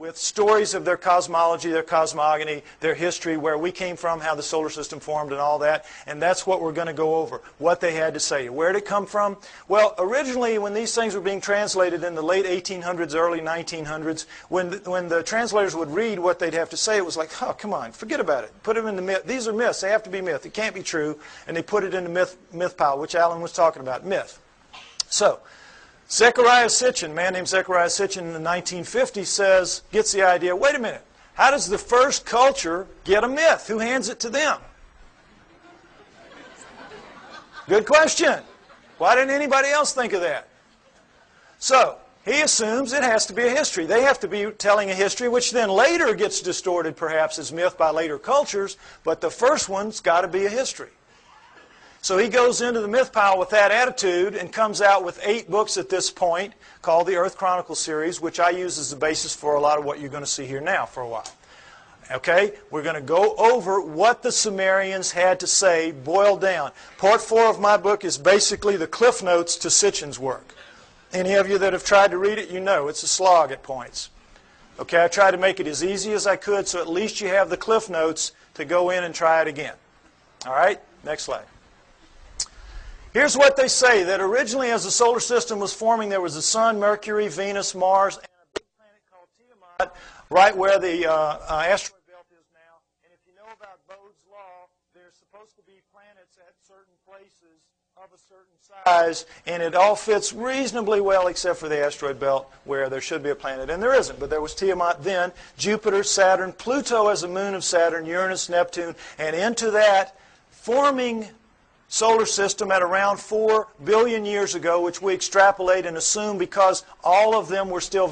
with stories of their cosmology, their cosmogony, their history, where we came from, how the solar system formed and all that. And that's what we're going to go over, what they had to say. Where did it come from? Well, originally when these things were being translated in the late 1800s, early 1900s, when the translators would read what they'd have to say, it was like, oh, come on, forget about it. Put them in the myth. These are myths. They have to be myth. It can't be true. And they put it in the myth pile, which Alan was talking about, myth. So, Zechariah Sitchin, a man named Zechariah Sitchin in the 1950s gets the idea, wait a minute, how does the first culture get a myth? Who hands it to them? Good question. Why didn't anybody else think of that? So, he assumes it has to be a history. They have to be telling a history, which then later gets distorted perhaps as myth by later cultures, but the first one's got to be a history. So he goes into the myth pile with that attitude and comes out with 8 books at this point called the Earth Chronicle series, which I use as the basis for a lot of what you're going to see here now for a while. Okay, we're going to go over what the Sumerians had to say, boiled down. Part 4 of my book is basically the cliff notes to Sitchin's work. Any of you that have tried to read it, you know it's a slog at points. Okay, I tried to make it as easy as I could so at least you have the cliff notes to go in and try it again. All right, next slide. Here's what they say, that originally as the solar system was forming, there was the Sun, Mercury, Venus, Mars, and a big planet called Tiamat, right where the asteroid belt is now. And if you know about Bode's law, there's supposed to be planets at certain places of a certain size, and it all fits reasonably well except for the asteroid belt where there should be a planet, and there isn't. But there was Tiamat then, Jupiter, Saturn, Pluto as a moon of Saturn, Uranus, Neptune, and into that forming solar system at around 4 billion years ago, which we extrapolate and assume because all of them were still